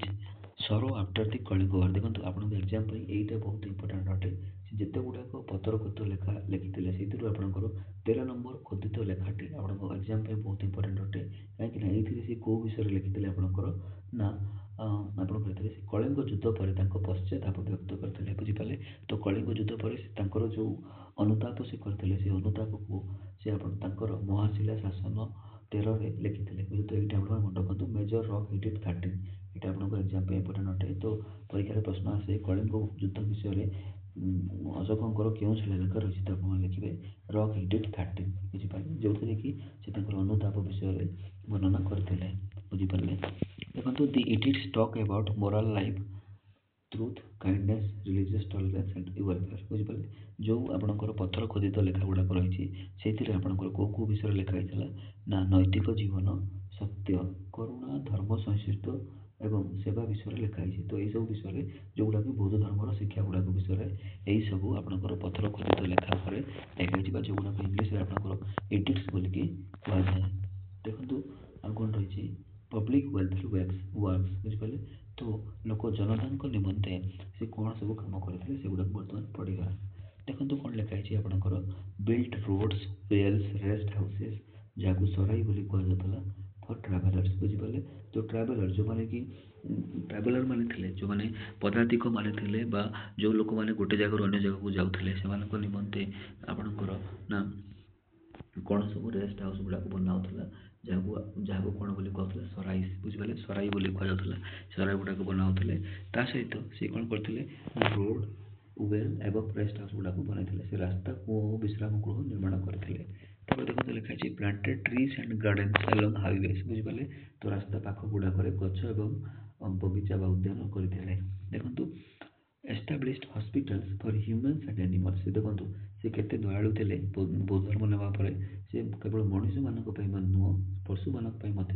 sorrow after the Kalinga war देखो आप एग्जाम यहीटा बहुत इंपोर्टाट अटे जिते गुड़ाक पत्थर खोदित लेखा लिखिते से आपंकर 13 नंबर खोदित लेखाटी आप एग्जाम बहुत इंपोर्टाट अटे कहीं ये कौ विषय लिखिते आपंकर ना आप कलिंग युद्ध पर पश्चाताप व्यक्त करते बुझीपारे तो कलिंग युद्ध पर जो अनुताप से करते से अनुताप को से महाशिला शासन 13 लिखिते तो ये मन रखु मेजर रॉक एडिक्ट 13 यहाँ आपको एग्जाम इंपोर्टाट अटे तो परीक्षा प्रश्न आसे कलिंग युद्ध विषय अशोकों क्यों शिलालेख रही तो आप लिखे रॉक एडिक्ट 13 बुझीपारे जो थे कि अनुताप विषय वर्णना करते बुझीपारे देखो the edicts talk about moral life truth kindness religious tolerance and welfare बुझीपारे जो आपंकर पत्थर खोदित लेखा गुड़ाक रही से आपंकर कौ विषय लिखाई ना नैतिक जीवन सत्य करुणा धर्म संस्कृत ଏବଂ ସେବା ବିଷୟରେ ଲେଖା ହେଇଛି। ତ ଏଇସବୁ ବିଷୟରେ ଯେଉଁଗୁଡ଼ା କି ବୌଦ୍ଧ ଧର୍ମର ଶିକ୍ଷା ଗୁଡ଼ାକ ବିଷୟରେ ଏହିସବୁ ଆପଣଙ୍କର ପଥର ଖୋଦିତ ଲେଖା ଉପରେ ଲେଖାଯାଇଛି ବା ଯେଉଁଗୁଡ଼ାକ ଇଂଲିଶରେ ଆପଣଙ୍କର ଏଡିକ୍ଟସ୍ ବୋଲିକି କୁହାଯାଏ। ଦେଖନ୍ତୁ ଆଉ କ'ଣ ରହିଛି, ପବ୍ଲିକ୍ ୱେଲଫେୟାର ୱାର୍କସ୍ ବୁଝିପାରିଲେ। ତ ଲୋକ ଜନତାଙ୍କ ନିମନ୍ତେ ସେ କ'ଣ ସବୁ କାମ କରିଥିଲେ ସେଗୁଡ଼ାକୁ ବର୍ତ୍ତମାନ ପଢ଼ିବା। ଦେଖନ୍ତୁ କ'ଣ ଲେଖା ହେଇଛି ଆପଣଙ୍କର, built roads, Wales, rest houses, ଯାହାକୁ ସରାଇ ବୋଲି କୁହାଯାଉଥିଲା, ଫର୍ ଟ୍ରାଭେଲର୍ସ ବୁଝିପାରିଲେ। ତ ଟ୍ରାଭେଲର ଯେଉଁମାନେ କି ଟ୍ରାଭେଲର ମାନେ ଥିଲେ, ଯେଉଁମାନେ ପଦାତିକ ମାନେ ଥିଲେ ବା ଯେଉଁ ଲୋକମାନେ ଗୋଟେ ଜାଗାରୁ ଅନ୍ୟ ଜାଗାକୁ ଯାଉଥିଲେ ସେମାନଙ୍କ ନିମନ୍ତେ ଆପଣଙ୍କର ନା କ'ଣ ସବୁ ରେଷ୍ଟ ହାଉସ୍ ଗୁଡ଼ାକ ବନା ହେଉଥିଲା, ଯାହାକୁ କ'ଣ ବୋଲି କହୁଥିଲେ, ସରାଇସ୍ ବୁଝିପାରିଲେ, ସରାଇ ବୋଲି କୁହାଯାଉଥିଲା। ସରାଇ ଗୁଡ଼ାକ ବନା ହେଉଥିଲେ। ତା ସହିତ ସେ କ'ଣ କରିଥିଲେ, ରୋଡ଼, ୱେଲ୍ ଏବଂ ରେଷ୍ଟ ହାଉସ୍ ଗୁଡ଼ାକୁ ବନାଇଥିଲେ। ସେ ରାସ୍ତା, କୂଅ ଓ ବିଶ୍ରାମ ଗୃହ ନିର୍ମାଣ କରିଥିଲେ। ତାପରେ ଦେଖନ୍ତୁ ଲେଖା ହେଇଛି, ପ୍ଲାଣ୍ଟେଡ୍ ଟ୍ରିଜ୍ ଆଣ୍ଡ ଗାର୍ଡେନ୍ସ ଆଲଙ୍ଗ ହାଇୱେସ୍ ବୁଝିପାରିଲେ। ତ ରାସ୍ତା ପାଖ ଗୁଡ଼ାକରେ ଗଛ ଏବଂ ବଗିଚା ବା ଉଦ୍ୟାନ କରିଥିଲେ। ଦେଖନ୍ତୁ established hospitals for humans and animals. ସେ ଦେଖନ୍ତୁ ସେ କେତେ ଦୟାଳୁ ଥିଲେ। ବୌଦ୍ଧ ଧର୍ମ ନେବା ପରେ ସେ କେବଳ ମଣିଷମାନଙ୍କ ପାଇଁ ନୁହଁ, ପଶୁମାନଙ୍କ ପାଇଁ ମଧ୍ୟ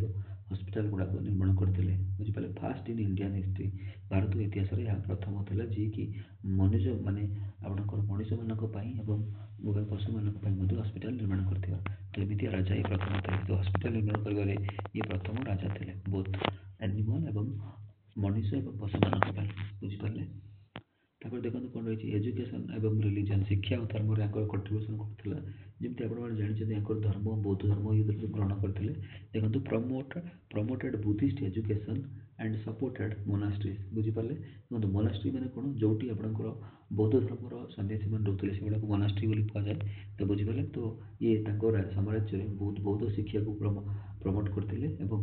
ହସ୍ପିଟାଲ ଗୁଡ଼ାକ ନିର୍ମାଣ କରିଥିଲେ ବୁଝିପାରିଲେ। ଫାଷ୍ଟ ଇନ୍ ଇଣ୍ଡିଆନ୍ ହିଷ୍ଟ୍ରି, ଭାରତୀୟ ଇତିହାସରେ ଏହା ପ୍ରଥମ ଥିଲା ଯିଏକି ମନୁଷ୍ୟ ମାନେ ଆପଣଙ୍କର ମଣିଷମାନଙ୍କ ପାଇଁ ଏବଂ ପଶୁମାନଙ୍କ ପାଇଁ ମଧ୍ୟ ହସ୍ପିଟାଲ ନିର୍ମାଣ କରିଥିବା। ତ ଏମିତିଆ ରାଜା ହିଁ ପ୍ରଥମ ଥିଲେ। ତ ହସ୍ପିଟାଲ ନିର୍ମାଣ କରିବାରେ ଇଏ ପ୍ରଥମ ରାଜା ଥିଲେ, ବୋଥ୍ ଆନିମଲ୍ ଏବଂ ମଣିଷ ଏବଂ ପଶୁମାନଙ୍କ ପାଇଁ ବୁଝିପାରିଲେ। ତାପରେ ଦେଖନ୍ତୁ କ'ଣ ରହିଛି, ଏଜୁକେସନ୍ ଏବଂ ରିଲିଜନ୍, ଶିକ୍ଷା ଓ ଧର୍ମରେ ୟାଙ୍କର କଣ୍ଟ୍ରିବ୍ୟୁସନ୍ କରୁଥିଲା। ଯେମିତି ଆପଣମାନେ ଜାଣିଛନ୍ତି ୟାଙ୍କର ଧର୍ମ ବୌଦ୍ଧ ଧର୍ମ ଗ୍ରହଣ କରିଥିଲେ। ଦେଖନ୍ତୁ ପ୍ରମୋଟେଡ୍ ବୁଦ୍ଧିଷ୍ଟ ଏଜୁକେସନ୍ ଆଣ୍ଡ ସପୋର୍ଟେଡ୍ ମୋନାଷ୍ଟ୍ରିଜ୍ ବୁଝିପାରିଲେ। ଦେଖନ୍ତୁ ମୋନାଷ୍ଟ୍ରି ମାନେ କ'ଣ, ଯେଉଁଠି ଆପଣଙ୍କର ବୌଦ୍ଧ ଧର୍ମର ସନ୍ନ୍ୟାସୀମାନେ ରହୁଥିଲେ ସେଗୁଡ଼ାକୁ ମୋନାଷ୍ଟ୍ରି ବୋଲି କୁହାଯାଏ। ତ ବୁଝିପାରିଲେ। ତ ଇଏ ତାଙ୍କ ସାମ୍ରାଜ୍ୟରେ ବୌଦ୍ଧ ଶିକ୍ଷାକୁ ପ୍ରମୋଟ କରିଥିଲେ ଏବଂ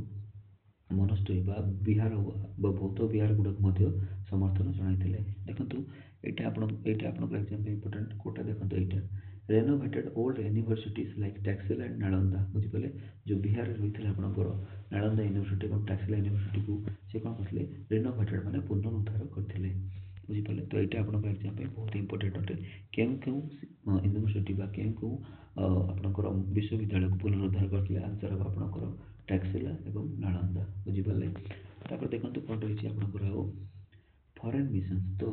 ମୋନାଷ୍ଟ୍ରି ବା ବିହାର ବା ବୌଦ୍ଧ ବିହାର ଗୁଡ଼ାକୁ ମଧ୍ୟ ସମର୍ଥନ ଜଣାଇଥିଲେ। ଦେଖନ୍ତୁ ଏଇଟା ଆପଣଙ୍କର ଏକ୍ଜାମ୍ ପାଇଁ ଇମ୍ପୋର୍ଟାଣ୍ଟ କୋଉଟା, ଦେଖନ୍ତୁ ଏଇଟା, renovated old universities like Taxila and Nalanda ବୁଝିପାରିଲେ। ଯେଉଁ ବିହାରରେ ରହିଥିଲା ଆପଣଙ୍କର ନାଳନ୍ଦା ୟୁନିଭର୍ସିଟି ଏବଂ ଟାକ୍ସିଲା ୟୁନିଭର୍ସିଟିକୁ ସେ କ'ଣ କରିଥିଲେ, ରେନୋଭେଟେଡ୍ ମାନେ ପୁନରୁଦ୍ଧାର କରିଥିଲେ ବୁଝିପାରିଲେ। ତ ଏଇଟା ଆପଣଙ୍କ ଏକ୍ଜାମ୍ ପାଇଁ ବହୁତ ଇମ୍ପୋର୍ଟାଣ୍ଟ ଅଟେ। କେଉଁ ୟୁନିଭର୍ସିଟି ବା କେଉଁ ଆପଣଙ୍କର ବିଶ୍ୱବିଦ୍ୟାଳୟକୁ ପୁନରୁଦ୍ଧାର କରିଥିଲେ, ଆନ୍ସର୍ ହେବ ଆପଣଙ୍କର ଟାକ୍ସିଲା ଏବଂ ନାଳନ୍ଦା ବୁଝିପାରିଲେ। ତାପରେ ଦେଖନ୍ତୁ କ'ଣ ରହିଛି ଆପଣଙ୍କର ଆଉ ଫରେନ୍ ମିଶନ୍ସ, ତ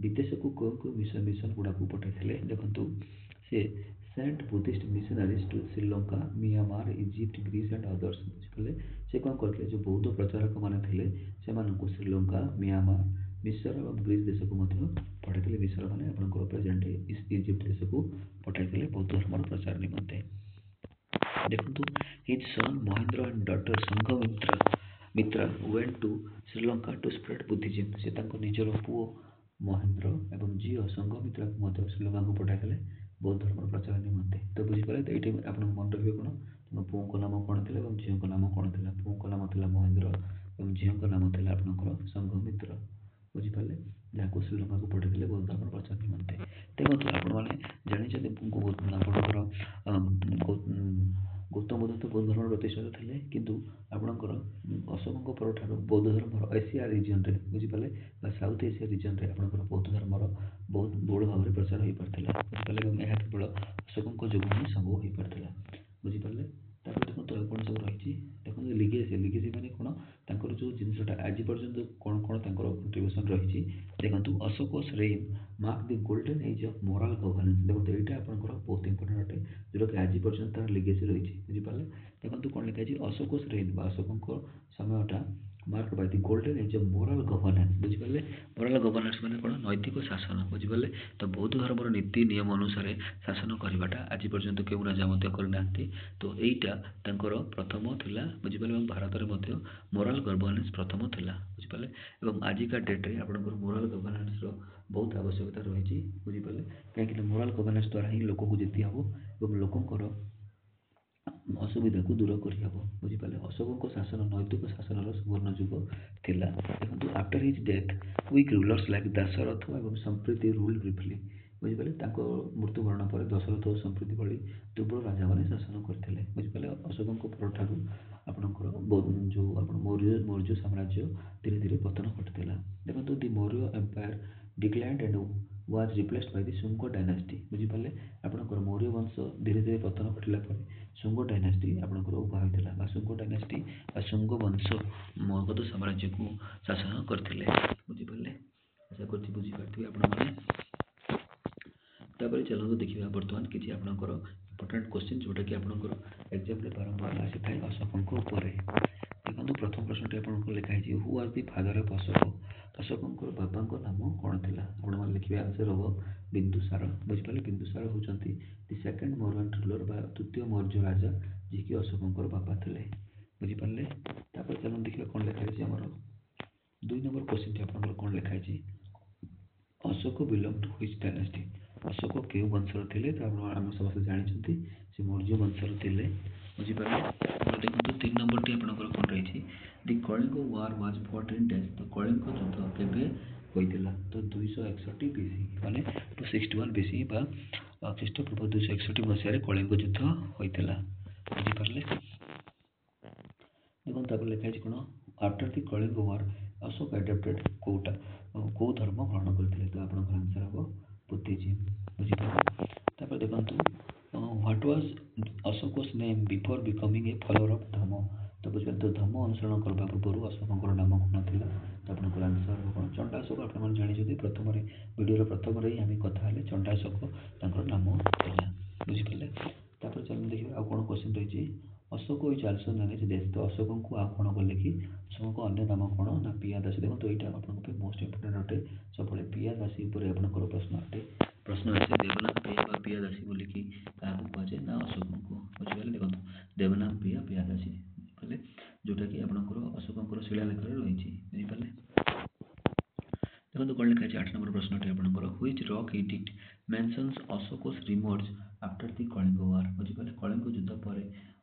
ବିଦେଶକୁ କେଉଁ ମିଶନ ଗୁଡ଼ାକୁ ପଠାଇଥିଲେ। ଦେଖନ୍ତୁ ସେ sent Buddhist missionaries to Sri Lanka, Myanmar, Egypt, Greece and others ବୁଝିପାରିଲେ। ସେ କ'ଣ କରିଥିଲେ, ଯେଉଁ ବୌଦ୍ଧ ପ୍ରଚାରକ ମାନେ ଥିଲେ ସେମାନଙ୍କୁ ଶ୍ରୀଲଙ୍କା, ମିଆଁମାର, ମିଶର ଏବଂ ଗ୍ରୀସ୍ ଦେଶକୁ ମଧ୍ୟ ପଠାଇଥିଲେ। ମିଶର ମାନେ ଆପଣଙ୍କର ପ୍ରେଜେଣ୍ଟ ଇଜିପ୍ଟ ଦେଶକୁ ପଠାଇଥିଲେ ବୌଦ୍ଧ ଧର୍ମର ପ୍ରଚାର ନିମନ୍ତେ। ଦେଖନ୍ତୁ his son Mahendra and daughter Sanghamitra went to Sri Lanka to spread Buddhism. ସେ ତାଙ୍କ ନିଜର ପୁଅ ମହେନ୍ଦ୍ର ଏବଂ ଝିଅ ସଂଘମିତ୍ରାକୁ ମଧ୍ୟ ଶ୍ରୀଲଙ୍କାକୁ ପଠାଇଥିଲେ ବୌଦ୍ଧ ଧର୍ମର ପ୍ରଚାର ନିମନ୍ତେ। ତ ବୁଝିପାରିଲେ। ତ ଏଇଠି ଆପଣଙ୍କୁ ମନେ ରଖିବେ କ'ଣ, ତାଙ୍କ ପୁଅଙ୍କ ନାମ କ'ଣ ଥିଲା ଏବଂ ଝିଅଙ୍କ ନାମ କ'ଣ ଥିଲା। ପୁଅଙ୍କ ନାମ ଥିଲା ମହେନ୍ଦ୍ର ଏବଂ ଝିଅଙ୍କ ନାମ ଥିଲା ଆପଣଙ୍କର ସଂଘମିତ୍ର ବୁଝିପାରିଲେ, ଯାହାକୁ ଶ୍ରୀଲଙ୍କାକୁ ପଠାଇଥିଲେ ବୌଦ୍ଧ ଧର୍ମର ପ୍ରଚାର ନିମନ୍ତେ। ଦେଖନ୍ତୁ ଆପଣମାନେ ଜାଣିଛନ୍ତି ଆପଣଙ୍କର ଗୌତମ ବୁଦ୍ଧ ତ ବୌଦ୍ଧ ଧର୍ମର ପ୍ରତିଷ୍ଠାତା ଥିଲେ, କିନ୍ତୁ ଆପଣଙ୍କର ଅଶୋକଙ୍କ ପରଠାରୁ ବୌଦ୍ଧ ଧର୍ମର ଏସିଆ ରିଜିଅନ୍ରେ ବୁଝିପାରିଲେ ବା ସାଉଥ ଏସିଆ ରିଜିଅନ୍ରେ ଆପଣଙ୍କର ବୌଦ୍ଧ ଧର୍ମର ବହୁତ ବହୁଳ ଭାବରେ ପ୍ରଚାର ହୋଇପାରିଥିଲା ବୁଝିପାରିଲେ। ଏବଂ ଏହା କେବଳ ଅଶୋକଙ୍କ ଯୋଗୁଁ ହିଁ ସମ୍ଭବ ହୋଇପାରିଥିଲା ବୁଝିପାରିଲେ। ତାପରେ ଦେଖନ୍ତୁ ଆଉ କ'ଣ ସବୁ ରହିଛି, ଦେଖନ୍ତୁ ଲିଗେସି ମାନେ କ'ଣ, ତାଙ୍କର ଯେଉଁ ଜିନିଷଟା ଆଜି ପର୍ଯ୍ୟନ୍ତ କ'ଣ ତାଙ୍କର କଣ୍ଟ୍ରିବ୍ୟୁସନ୍ ରହିଛି। ଦେଖନ୍ତୁ Ashoka's reign mark the golden age of moral governance. ଦେଖନ୍ତୁ ଏଇଟା ଆପଣଙ୍କର ବହୁତ ଇମ୍ପୋର୍ଟାଣ୍ଟ ଅଟେ, ଯେଉଁଟାକି ଆଜି ପର୍ଯ୍ୟନ୍ତ ତାର ଲିଗେସି ରହିଛି ବୁଝିପାରିଲେ। ଦେଖନ୍ତୁ କ'ଣ ଲେଖା ହେଇଛି, ଅଶୋକସ୍ ରେଇନ୍ ବା ଅଶୋକଙ୍କ ସମୟଟା mark Bai the golden age of moral governance ବୁଝିପାରିଲେ। ମୋରାଲ ଗଭର୍ଣ୍ଣାନ୍ସ ମାନେ କ'ଣ, ନୈତିକ ଶାସନ ବୁଝିପାରିଲେ। ତ ବୌଦ୍ଧ ଧର୍ମର ନୀତି ନିୟମ ଅନୁସାରେ ଶାସନ କରିବାଟା ଆଜି ପର୍ଯ୍ୟନ୍ତ କେଉଁ ରାଜା ମଧ୍ୟ କରିନାହାନ୍ତି। ତ ଏଇଟା ତାଙ୍କର ପ୍ରଥମ ଥିଲା ବୁଝିପାରିଲେ। ଏବଂ ଭାରତରେ ମଧ୍ୟ ମୋରାଲ ଗଭର୍ଣ୍ଣାନ୍ସ ପ୍ରଥମ ଥିଲା ବୁଝିପାରିଲେ। ଏବଂ ଆଜିକା ଡେଟ୍ରେ ଆପଣଙ୍କର ମୋରାଲ ଗଭର୍ଣ୍ଣାନ୍ସର ବହୁତ ଆବଶ୍ୟକତା ରହିଛି ବୁଝିପାରିଲେ। କାହିଁକିନା ମୋରାଲ ଗଭର୍ଣ୍ଣାନ୍ସ ଦ୍ୱାରା ହିଁ ଲୋକକୁ ଜିତି ହେବ ଏବଂ ଲୋକଙ୍କର ଅସୁବିଧାକୁ ଦୂର କରିହେବ ବୁଝିପାରିଲେ। ଅଶୋକଙ୍କ ଶାସନ ନୈତିକ ଶାସନର ସୁବର୍ଣ୍ଣ ଯୁଗ ଥିଲା। ଦେଖନ୍ତୁ after his death weak rulers like Dasharatha ଏବଂ ସମ୍ପ୍ରୀତି ରୁଲ୍ ବ୍ରିଫଲି ବୁଝିପାରିଲେ। ତାଙ୍କ ମୃତ୍ୟୁବରଣ ପରେ ଦଶରଥ ଓ ସମ୍ପ୍ରୀତି ଭଳି ଦୁର୍ବଳ ରାଜାମାନେ ଶାସନ କରିଥିଲେ ବୁଝିପାରିଲେ। ଅଶୋକଙ୍କ ପରଠାରୁ ଆପଣଙ୍କର ଯେଉଁ ଆପଣ ମୌର୍ଯ୍ୟ ସାମ୍ରାଜ୍ୟ ଧୀରେ ଧୀରେ ପତନ ଘଟିଥିଲା। ଦେଖନ୍ତୁ the Maurya empire declined and was replaced by the Sungo dynasty बुझिपारे आपनकर मौर्य वंश धीरे धीरे पतन घटिला पर शुंग डायनास्टी आपनकर उभा होइतिला बा शुंग डायनास्टी बा शुंग वंश मगध साम्राज्य को शासन करथिले बुझिपारे आशा करछि बुझि पारथिबे आपण माने तापर चलନ୍ତୁ देखिबा वर्तमान किछि आपनकर इंपोर्टेंट क्वेश्चन जोटा कि आपनकर एग्जाम रे बारंबार आसीथाय अशोकଙ୍କ ଉପରେ देखନ୍ତୁ प्रथम प्रश्नटी आपनको लिखा है who was the father of Ashoka अशोकଙ୍କ बाबाଙ୍କ नाम कौन थिला आपण माने लिखिबे आंसर हो बिंदुसार बुझिपाले बिंदुसार होचंती द सेकंड मौर्यन रूलर बा तृतीय मौर्य राजा जे कि अशोकଙ୍କ बाबा थिले बुझिपाले तापर चलन देखिबा कोन लिखा है हमर 2 नंबर क्वेश्चन टी आपनको कोन लिखा है Ashoka belong to which dynasty Ashoka के वंशर थिले त हम समस्त जानिछंती से मौर्य वंशर थिले बुझिपारे देखंतु 3 नंबर टी आपनकर कोन रहिछि the Kalinga war was fought in days तो कलिंग युद्ध केबे होइतिला तो 261 बीसी माने 261 बीसी बा ख्रीष्टपूर्व 261 मसिया रे कलिंग युद्ध होइतिला बुझिपारले देखो तापर लिखा है कोन after the Kalinga war Ashoka adopted कोटा को धर्म ग्रहण करथिले तो आपन आंसर हो बुद्धिज्म बुझिपारे तापर देखंतु what was Ashoka's name before becoming a follower of Dhamma तो बुझिपारे तो धम्म अनुसरण करबा पूर्व अशोकଙ୍କର नाम कोन थिला तो आपन आंसर हो कोन चंडाशोक आपन मन जानि जदि प्रथम रे वीडियो रे प्रथम रे हम कथा हले चंडाशोक तांकर नाम थिला बुझिपारले तापर चलन देखिबा आ कोन क्वेश्चन रहिछि Ashoka is also known as देश तो अशोक को आ कोन बोले कि अशोक अन्य नाम कोन ना पियादासी देखो तो एटा आपन पे मोस्ट इंपोर्टेंट अटे सबले पियादासी ऊपर आपन को प्रश्न আছে देवनाम पिया बा पियादासी बोली कि काहू कहे ना अशोक को बुझिपाले देखो देवनाम पिया पियादासी बुझिपाले जोटा कि आपन अशोक शिलालेख रे रहिछि बुझिपाले देखो कोन लिखा है 8 नंबर प्रश्नटी आपनकर which rock edict mentions Ashoka's remorse after the Kalinga war बुझिपाले कलिंग युद्ध पर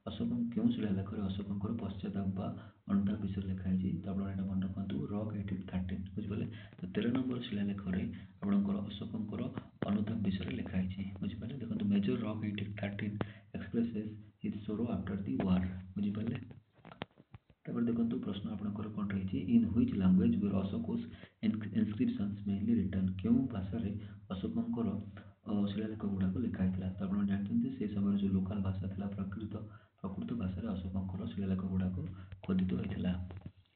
अशोक क्यों शिलालेख रे अशोकଙ୍କର पश्चाताप बा अनुताप विषय लिखा है तो आपण एटा मन रखंतु रॉक एडिक्ट 13 बुझिपाले तो 13 नंबर शिलालेख रे आपनकर अशोकଙ୍କର अनुताप विषय लिखा है बुझिपाले देखंतु major rock edict 13 expresses his sorrow after the war बुझिपाले तापर देखंतु प्रश्न आपनकर कोन रहिछि in which language were Ashoka's inscriptions mainly written क्यों भाषा रे अशोकଙ୍କର शिलालेख गुडा को लिखा हैतला तो आपण जानते से समय जो लोकल भाषा थिला प्रकृत भाषा रे अशोकଙ୍କର शिलालेख गुडा को खोदित होइतला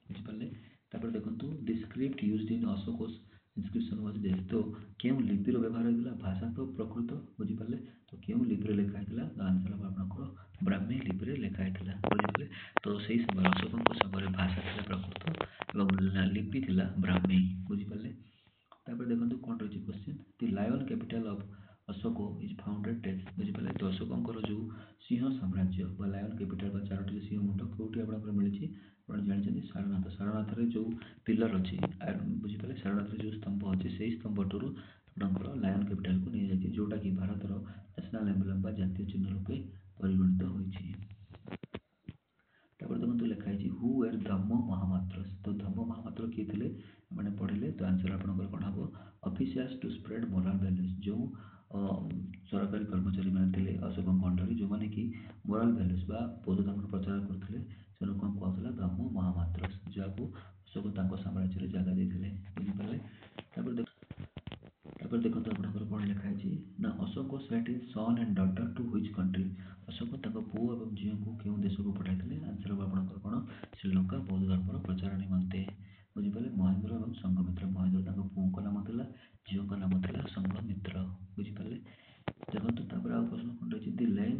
बुझिपाले तापर देखंतु the script used in Ashoka's inscription was this तो केउ लिपि रो व्यवहार हैतला भाषा तो प्रकृत बुझिपाले तो केउ लिपि रे लिखा हैतला तो आंसर हो आपनकर ब्राह्मी लिपि रे लिखा हैतला बुझिपाले तो सेही समय अशोकଙ୍କ समय भाषा थिला प्रकृत एवं लिपि थिला ब्राह्मी बुझिपाले तापर देखंतु कोन रहिछि question the lion capital of Ashoka is founded as बुझिपाले तो अशोकଙ୍କର जो सिंह साम्राज्य बा लायन कैपिटल बा चारोटी सिंह मुंड कोठी आपनकर मिलिछि आपण जानिछथि सारनाथ रे जो पिलर अछि बुझिपाले सारनाथ रे जो स्तंभ अछि सेही स्तंभ टरु आपनकर लायन कैपिटल को नै जाछि जोटा कि भारत रो नेशनल एम्बलम बा जातीय चिन्ह रूपे परिगणित होइछि तापर देखंतु लिखा है हु वर धम्म महामात्र तो धम्म महामात्र किए थिले माने पढिले तो आंसर आपनकर कोन हबो officials to spread moral values जो सरकारी कर्मचारी माने थिले अशोक अंडर जो माने कि मोरल वैल्यूज बा बौद्ध धर्म प्रचार करथिले से लोक को कहला धम्म महामात्र जाको अशोक तांको साम्राज्य रे जागा देथिले बुझि पाले तापर देखंतु आपनकर कोन लिखा है ना Ashoka sent his son and daughter to which country Ashoka तांको पुओ एवं झियो को केउ देश को पठाइथिले आंसर हो आपनकर कोन श्रीलंका बौद्ध धर्म रो प्रचार निमंते बुझिपाले महेंद्र एवं संघमित्र महेंद्र तांको पुओ को नाम थिला झियो को नाम थिला संघमित्र बुझिपाले देखंतु तापर आ प्रश्न कोन रहिछि the lion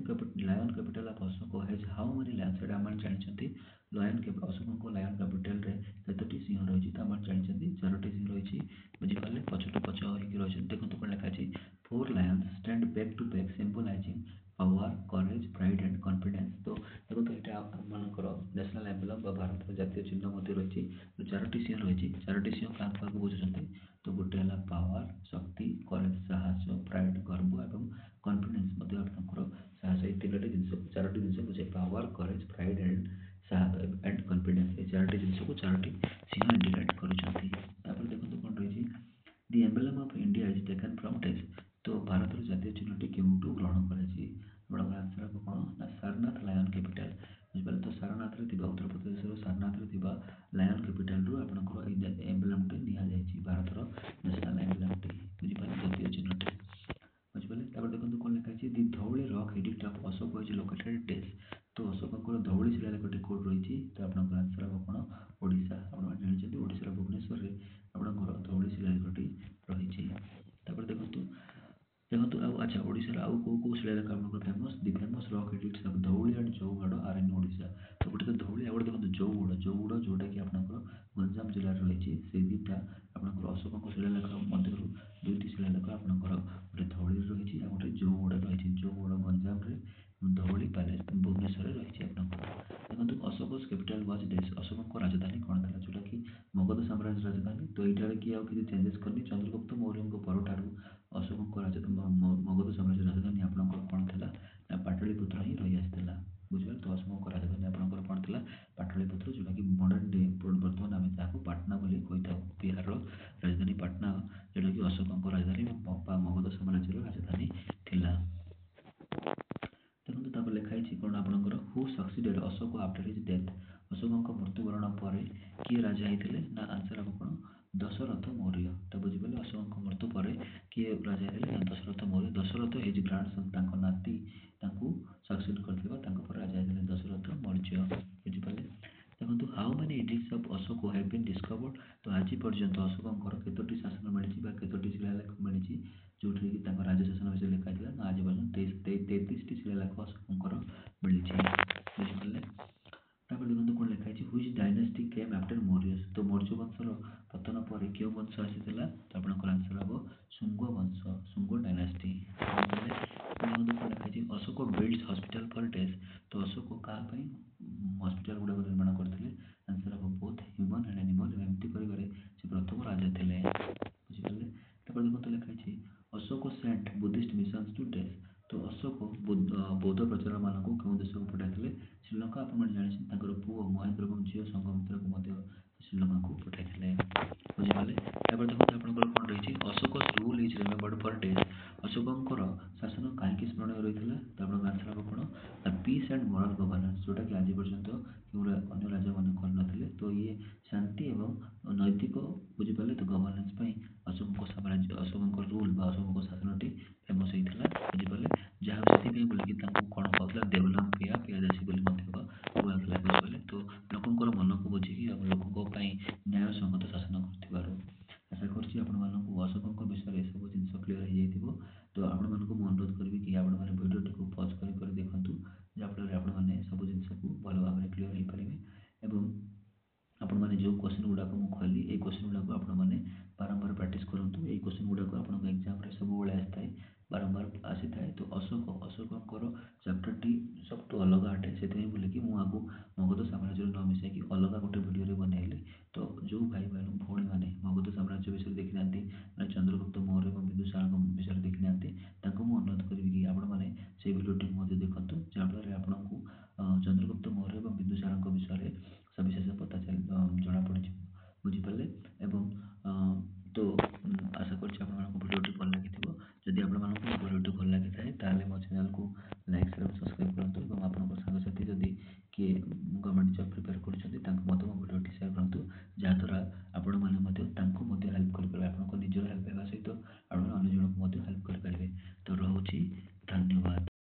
capital of Ashoka has how many lions एटा हम जानिछथि लायन के अशोक को लायन कैपिटल रे केतोटी सिंह रहिछि त हम जानिछथि चारोटी सिंह रहिछि बुझिपाले पछटु पछ होइकि रहिछि देखंतु कोन लिखा अछि 4 lions stand back to back symbolising power courage pride and confidence तो देखो तो एटा मानकर नेशनल एम्बलम बा भारत रो जातीय चिन्ह मध्ये रहिछि तो चारोटी सिंह रहिछि चारोटी सिंह काक बुझुछन्ति तो गोटे हला पावर शक्ति करेज साहस प्राइड गर्व एवं कॉन्फिडेंस मध्ये आपनकर साहस ए तीनोटी जिंस चारोटी जिंस बुझे power courage pride and confidence ए चारोटी जिंस को चारोटी सिंह इंडिकेट करूछन्ति तापर देखंतु कोन रहिछि the emblem of India is taken from text तो भारत रो जातीय चिन्हटी केउटु ग्रहण कराछि बड़ा आंसर हो कोन ना सारनाथ लायन कैपिटल बुझिपाले तो सारनाथ रे थिबा उत्तर प्रदेश रो सारनाथ रे थिबा लायन कैपिटल रो आपनकर ए एम्बलम टे निया जायछि भारत रो नेशनल एम्बलम टे बुझिपाले जातीय ଆଚ୍ଛା ଓଡ଼ିଶାର ଆଉ କୋଉ ଶିଳାଲେଖ ଆପଣଙ୍କର famous? The famous rock edicts of Dhauli and Jaugada are in Odisha. ତ ଗୋଟେ ତ ଧଉଳି, ଆଉ ଗୋଟେ ଦେଖନ୍ତୁ ଜଉଗଡ଼ ଯେଉଁଟାକି ଆପଣଙ୍କର ଗଞ୍ଜାମ ଜିଲ୍ଲାରେ ରହିଛି। ସେଇ ଦୁଇଟା ଆପଣଙ୍କର ଅଶୋକଙ୍କ ଶିଳାଲେଖ ମଧ୍ୟରୁ ଦୁଇଟି ଶିଳାଲେଖ ଆପଣଙ୍କର ଗୋଟେ ଧଉଳିରେ ରହିଛି ଆଉ ଗୋଟେ ଜଉଗଡ଼ରେ ରହିଛି। ଜଉଗଡ଼ ଗଞ୍ଜାମରେ, ଧଉଳି ଭୁବନେଶ୍ୱରରେ ରହିଛି ଆପଣଙ୍କର। ଦେଖନ୍ତୁ ଅଶୋକସ୍ କ୍ୟାପିଟାଲ ୱାଜ୍ ଦିସ୍, ଅଶୋକଙ୍କ ରାଜଧାନୀ କ'ଣ ଥିଲା? ଯେଉଁଟାକି ମଗଧ ସାମ୍ରାଜ୍ୟର ରାଜଧାନୀ। ତ ଏଇଠାରେ କିଏ ଆଉ କିଛି ଚେଞ୍ଜେସ୍ କରିନି। ଚନ୍ଦ୍ରଗୁପ୍ତ ମୌର୍ଯ୍ୟଙ୍କ ପରଠାରୁ ଅଶୋକଙ୍କ ମଗଧ ସାମ୍ରାଜ୍ୟର ରାଜଧାନୀ ଆପଣଙ୍କର କ'ଣ ଥିଲା? ନା ପାଟଳିପୁତ୍ର ହିଁ ରହିଆସିଥିଲା। ବୁଝିପାରିଲେ? ତ ଅଶୋକଙ୍କ ରାଜଧାନୀ ଆପଣଙ୍କର କ'ଣ ଥିଲା? ପାଟଳିପୁତ୍ର, ଯେଉଁଟାକି ମଡର୍ଣ୍ଣ ଡେ ବର୍ତ୍ତମାନ ଆମେ ତାହାକୁ ପାଟନା ବୋଲି କହିଥାଉ। ବିହାରର ରାଜଧାନୀ ପାଟନା, ଯେଉଁଟାକି ଅଶୋକଙ୍କ ରାଜଧାନୀ ବା ମଗଧ ସାମ୍ରାଜ୍ୟର ରାଜଧାନୀ ଥିଲା। ଦେଖନ୍ତୁ ତାପରେ ଲେଖା ହେଇଛି କ'ଣ ଆପଣଙ୍କର? ହୁ ସକ୍ସିଡେଡ୍ ଅଶୋକ ଆଫ୍ଟର ହିଜ୍ ଡେଥ୍? ଅଶୋକଙ୍କ ମୃତ୍ୟୁବରଣ ପରେ କିଏ ରାଜା ହେଇଥିଲେ? ନା ଆନ୍ସର୍ ହେବ କ'ଣ? ଦଶରଥ ମୌର୍ଯ୍ୟ। ତ ବୁଝିପାରିଲେ? ଅଶୋକଙ୍କ ମୃତ୍ୟୁ ପରେ କିଏ ରାଜା ହେଇଥିଲେ? ନା ଦଶରଥ ମୌର୍ଯ୍ୟ। ଦଶରଥ ହିଜ୍ ଗ୍ରାଣ୍ଡସନ୍, ତାଙ୍କ ନାତି ତାଙ୍କୁ ସକ୍ସିଡ୍ କରିଥିଲେ ବା ତାଙ୍କ ପରେ ରାଜା ହେଇଥିଲେ ଦଶରଥ ମୌର୍ଯ୍ୟ। ବୁଝିପାରିଲେ? ଦେଖନ୍ତୁ how many edicts of Ashoka have been discovered? ତ ଆଜି ପର୍ଯ୍ୟନ୍ତ ଅଶୋକଙ୍କର କେତୋଟି ଶାସନ ମିଳିଛି ବା କେତୋଟି ଶିଳାଲେଖ ମିଳିଛି ଯେଉଁଥିରେ କି ତାଙ୍କ ରାଜ୍ୟ ଶାସନ ବିଷୟରେ ଲେଖା ହେଇଥିଲା? ନା ଆଜି ପର୍ଯ୍ୟନ୍ତ 33ଟି ଶିଳାଲେଖ ଅଶୋକଙ୍କର ମିଳିଛି। ବୁଝିପାରିଲେ? ତାପରେ ଦେଖନ୍ତୁ କ'ଣ ଲେଖା ହେଇଛି? ହୁଇଚ୍ ଡାଇନାଷ୍ଟି କେମ୍ ଆଫ୍ଟର ମୌର୍ଯ୍ୟସ୍? ତ ମୌର୍ଯ୍ୟ ବଂଶର ପତନ ପରେ କେଉଁ ବଂଶ ଆସିଥିଲା? ତ ଆପଣଙ୍କର ଆନ୍ସର୍ ହେବ ଶୁଙ୍ଗ ବଂଶ, ଶୁଙ୍ଗ ଡାଇନାଷ୍ଟି। ଦେଖନ୍ତୁ କ'ଣ ଲେଖା ହେଇଛି? Ashoka builds hospital for deaf? ତ ଅଶୋକ କାହା ପାଇଁ ହସ୍ପିଟାଲ ଗୁଡ଼ାକ ନିର୍ମାଣ କରିଥିଲେ? ଆନ୍ସର୍ ହେବ ବୋଥ୍ ହ୍ୟୁମାନ୍ ଆଣ୍ଡ ଆନିମଲ୍। ଏମିତି କରିବାରେ ସେ ପ୍ରଥମ ରାଜା ଥିଲେ। ବୁଝିପାରିଲେ? ତାପରେ ଦେଖନ୍ତୁ ଲେଖା ହେଇଛି Ashoka sent Buddhist missions to death? ତ ଅଶୋକ ବୌଦ୍ଧ ପ୍ରଚାରକମାନଙ୍କୁ କେଉଁ ଦେଶକୁ ପଠାଇଥିଲେ? ଶ୍ରୀଲଙ୍କା। ଆପଣମାନେ ଜାଣିଛନ୍ତି ତାଙ୍କର ପୁଅ ମହେନ୍ଦ୍ର ଏବଂ ଝିଅ ସଂଘମିତ୍ରାଙ୍କୁ ମଧ୍ୟ ଶ୍ରୀଲଙ୍କାକୁ ପଠାଇଥିଲେ। ବୁଝିପାରିଲେ? ତାପରେ ଦେଖନ୍ତୁ ଆପଣଙ୍କର କ'ଣ ରହିଛି? ଅଶୋକସ୍ ରୁଲ୍ ଇଜ୍ ରିମେମ୍ବର୍ଡ ଫର୍ ଡେଥ୍? ଅଶୋକଙ୍କର ଶାସନ କାହିଁକି ସ୍ମରଣୀୟ ରହିଥିଲା? ତ ଆପଣଙ୍କ ଆନ୍ସର୍ ହେବ କ'ଣ? ନା ପିସ୍ ଆଣ୍ଡ ମୋରାଲ ଗଭର୍ଣ୍ଣାନ୍ସ, ଯେଉଁଟାକି ଆଜି ପର୍ଯ୍ୟନ୍ତ କେଉଁ ଅନ୍ୟ ରାଜାମାନେ କରିନଥିଲେ। ତ ଇଏ ଶାନ୍ତି ଏବଂ ନୈତିକ, ବୁଝିପାରିଲେ, ତ ଗଭର୍ଣ୍ଣାନ୍ସ ପାଇଁ ଅଶୋକଙ୍କ ରୁଲ୍ ବା ଅଶୋକଙ୍କ ଶାସନଟି ଫେମସ୍ ହେଇଥିଲା। ବୁଝିପାରିଲେ? ଯାହା ସେଥିପାଇଁ ବୋଲିକି ତାଙ୍କୁ କ'ଣ କହୁଥିଲା? ଦେବନାମ ପିଆଦାସୀ ବୋଲି ମଧ୍ୟ କୁହାଗଲା। ବୁଝିପାରିଲେ? ତ ଲୋକଙ୍କର ମନକୁ ବୁଝିକି ଆଉ ଲୋକଙ୍କ ପାଇଁ ନ୍ୟାୟସଙ୍ଗତ ଶାସନ କରୁଥିବାରୁ। ଆଶା କରୁଛି ଆପଣମାନଙ୍କୁ ଅଶୋକଙ୍କ ବିଷୟରେ ଏସବୁ ଜିନିଷ କ୍ଲିୟର ହେଇଯାଇଥିବ। ତ ଆପଣମାନଙ୍କୁ ମୁଁ ଅନୁରୋଧ କରିବି କି ଆପଣମାନେ ଭିଡ଼ିଓଟିକୁ ପଜ୍ କରି ଦେଖନ୍ତୁ, ଯାହାଫଳରେ ଆପଣମାନେ ସବୁ ଜିନିଷକୁ ଭଲ ଭାବରେ କ୍ଲିୟର ହେଇପାରିବେ। ଏବଂ ଆପଣମାନେ ଯେଉଁ କ୍ୱେଶ୍ଚିନ୍ ଗୁଡ଼ାକ ମୁଁ କହିଲି, ଏଇ କ୍ୱେଶ୍ଚିନ୍ ଗୁଡ଼ାକ ଆପଣମାନେ ବାରମ୍ବାର ପ୍ରାକ୍ଟିସ୍ କରନ୍ତୁ। ଏଇ କ୍ୱେଶ୍ଚିନ୍ ଗୁଡ଼ାକ ଆପଣଙ୍କ ଏକ୍ଜାମ୍ରେ ସବୁବେଳେ ଆସିଥାଏ, ବାରମ୍ବାର ଆସିଥାଏ। ତ ଅଶୋକଙ୍କର ଚାପ୍ଟରଟି ସବୁଠୁ ଅଲଗା ଅଟେ। ସେଥିପାଇଁ ବୋଲିକି ମୁଁ ଆଗକୁ ମଗଧ ସାମ୍ରାଜ୍ୟରେ ନ ମିଶାଇକି ଅଲଗା ଗୋଟେ ଭିଡ଼ିଓରେ ବନେଇଲି। ତ ଯେଉଁ ଭାଇ ଭଉଣୀମାନେ ମଗଧ ସାମ୍ରାଜ୍ୟ ବିଷୟରେ ଦେଖିନାହାନ୍ତି, ମାନେ ଚନ୍ଦ୍ରଗୁପ୍ତ ମୌର୍ଯ୍ୟ ଏବଂ ବିନ୍ଦୁସାରଙ୍କ ବିଷୟରେ ଦେଖିନାହାନ୍ତି, ତାଙ୍କୁ ମୁଁ ଅନୁରୋଧ କରିବି କି ଆପଣମାନେ ସେଇ ଭିଡ଼ିଓଟିକୁ ମଧ୍ୟ ଦେଖନ୍ତୁ, ଯାହାଫଳରେ ଆପଣଙ୍କୁ ଚନ୍ଦ୍ରଗୁପ୍ତ ମୌର୍ଯ୍ୟ ଏବଂ ବିନ୍ଦୁସାରଙ୍କ ବିଷୟରେ ସବିଶେଷ ଜଣାପଡ଼ିଯିବ। ବୁଝିପାରିଲେ? ଏବଂ ତ ଆଶା କରୁଛି ଆପଣମାନଙ୍କୁ ଭିଡ଼ିଓଟି ଭଲ ଲାଗିଥିବ। ଯଦି ଆପଣମାନଙ୍କୁ ଭିଡ଼ିଓଟି ଭଲ ଲାଗିଥାଏ ତାହେଲେ ମୋ ଚ୍ୟାନେଲକୁ ଲାଇକ୍, ସେୟାର, ସବସ୍କ୍ରାଇବ୍ କରନ୍ତୁ। ଏବଂ ଆପଣଙ୍କ ସାଙ୍ଗସାଥି ଯଦି କିଏ ଗଭର୍ଣ୍ଣମେଣ୍ଟ ଜବ୍ ପ୍ରିପେୟାର କରୁଛନ୍ତି ତାଙ୍କ